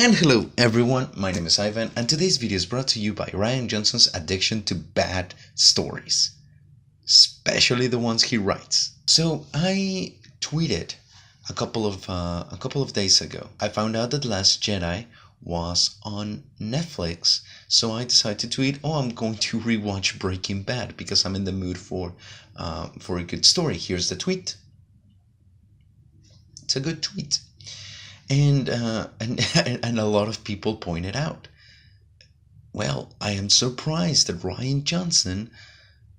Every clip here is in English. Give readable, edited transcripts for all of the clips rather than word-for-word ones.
And hello everyone, my name is Ivan and today's video is brought to you by Rian Johnson's addiction to bad stories, especially the ones he writes. So I tweeted a couple of days ago. I found out that The Last Jedi was on Netflix, so I decided to tweet, "Oh, I'm going to rewatch Breaking Bad because I'm in the mood for a good story." Here's the tweet. It's a good tweet. And and a lot of people pointed out, well, I am surprised that Rian Johnson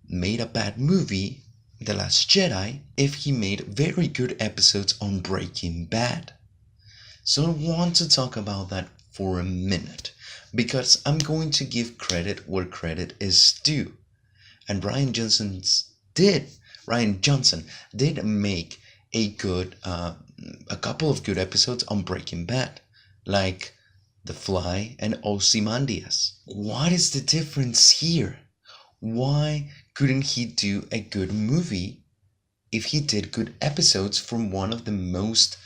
made a bad movie, The Last Jedi, if he made very good episodes on Breaking Bad. So I want to talk about that for a minute because I'm going to give credit where credit is due. And Rian Johnson did make a couple of good episodes on Breaking Bad, like The Fly and Ozymandias. What is the difference here? Why couldn't he do a good movie if he did good episodes from one of the most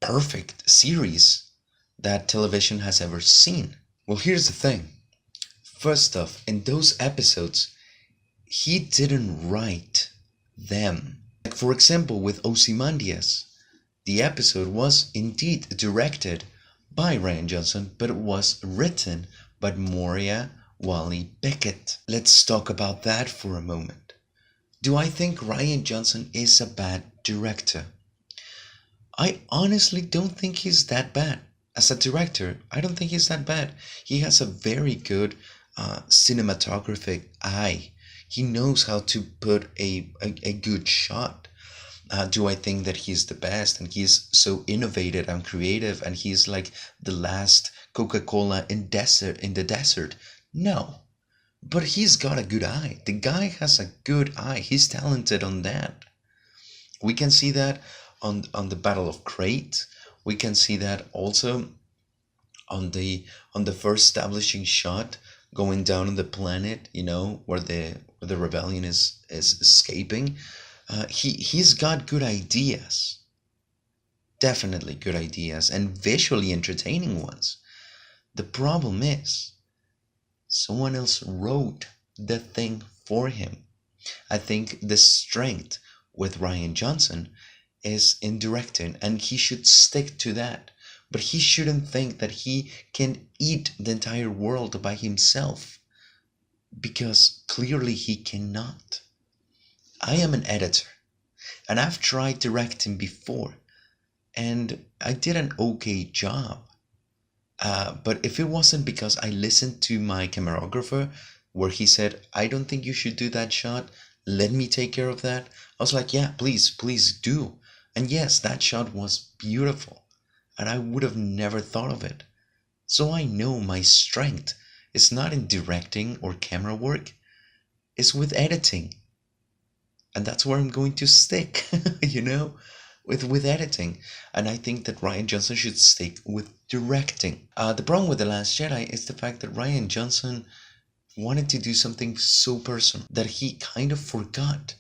perfect series that television has ever seen? Well, here's the thing. First off, in those episodes, he didn't write them. Like, for example, with Ozymandias, the episode was indeed directed by Rian Johnson, but it was written by Moria Wally Beckett. Let's talk about that for a moment. Do I think Rian Johnson is a bad director? I honestly don't think he's that bad. As a director, I don't think he's that bad. He has a very good cinematographic eye. He knows how to put a good shot. Do I think that he's the best and he's so innovative and creative and he's like the last Coca-Cola in the desert? No. But he's got a good eye. The guy has a good eye. He's talented on that. We can see that on the Battle of Crete. We can see that also on the first establishing shot going down on the planet, where the rebellion is escaping. He's got good ideas, definitely good ideas, and visually entertaining ones. The problem is someone else wrote the thing for him. I think the strength with Rian Johnson is in directing, and he should stick to that. But he shouldn't think that he can eat the entire world by himself, because clearly he cannot. I am an editor, and I've tried directing before, and I did an okay job. But if it wasn't because I listened to my cameragrapher, where he said, "I don't think you should do that shot, let me take care of that," I was like, "Yeah, please do." And yes, that shot was beautiful, and I would have never thought of it. So I know my strength is not in directing or camera work, it's with editing. And that's where I'm going to stick, with editing. And I think that Rian Johnson should stick with directing. The problem with The Last Jedi is the fact that Rian Johnson wanted to do something so personal that he kind of forgot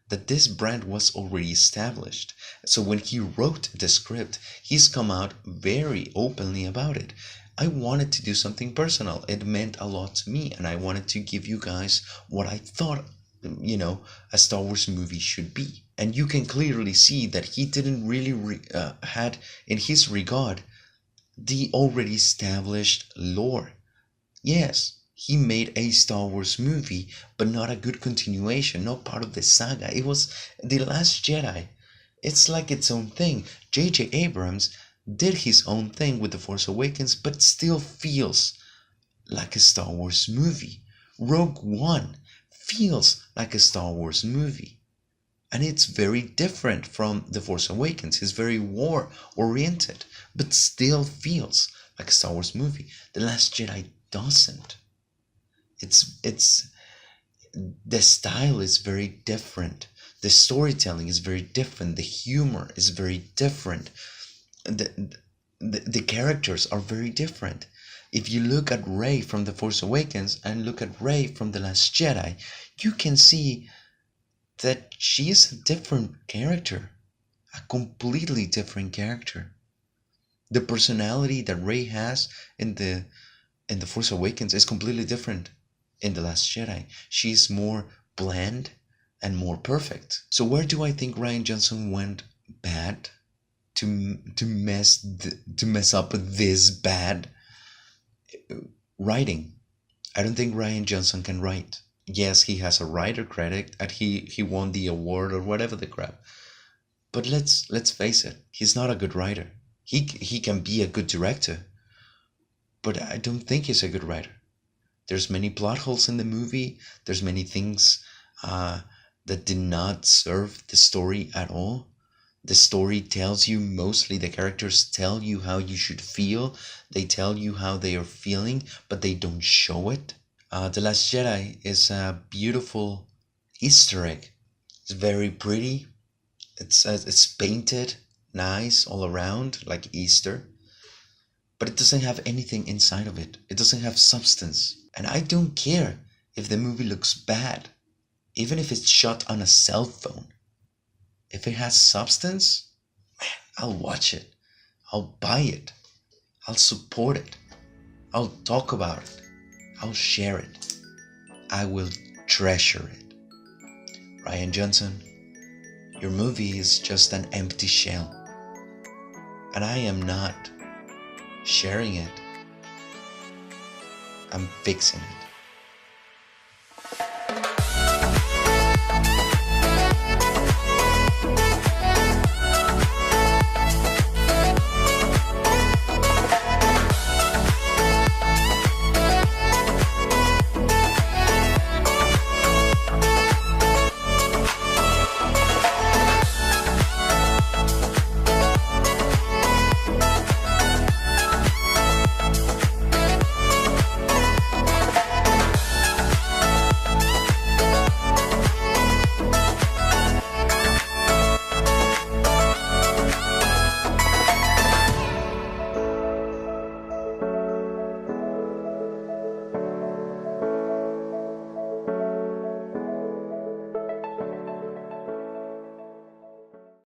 that this brand was already established. So when he wrote the script, he's come out very openly about it. I wanted to do something personal. It meant a lot to me, and I wanted to give you guys what I thought, a Star Wars movie should be. And you can clearly see that he didn't really had in his regard the already established lore. Yes, he made a Star Wars movie, but not a good continuation, not part of the saga. It was The Last Jedi. It's like its own thing. J.J. Abrams did his own thing with The Force Awakens, but still feels like a Star Wars movie. Rogue One feels like a Star Wars movie. And it's very different from The Force Awakens. It's very war-oriented, but still feels like a Star Wars movie. The Last Jedi doesn't. It's the style is very different. The storytelling is very different. The humor is very different. The characters are very different. If you look at Rey from The Force Awakens and look at Rey from The Last Jedi, you can see that she is a different character, a completely different character. The personality that Rey has in the Force Awakens is completely different in The Last Jedi. She's more bland and more perfect. So where do I think Rian Johnson went bad to mess up this bad? Writing. I don't think Rian Johnson can write. Yes, he has a writer credit and he won the award or whatever the crap. But let's face it, he's not a good writer. He can be a good director, but I don't think he's a good writer. There's many plot holes in the movie. There's many things that did not serve the story at all. The story tells you, mostly the characters tell you how you should feel. They tell you how they are feeling, but they don't show it. The Last Jedi is a beautiful Easter egg. It's very pretty. It's painted nice all around like Easter, but it doesn't have anything inside of it. It doesn't have substance. And I don't care if the movie looks bad, even if it's shot on a cell phone. If it has substance, man, I'll watch it. I'll buy it. I'll support it. I'll talk about it. I'll share it. I will treasure it. Rian Johnson, your movie is just an empty shell. And I am not sharing it. I'm fixing it.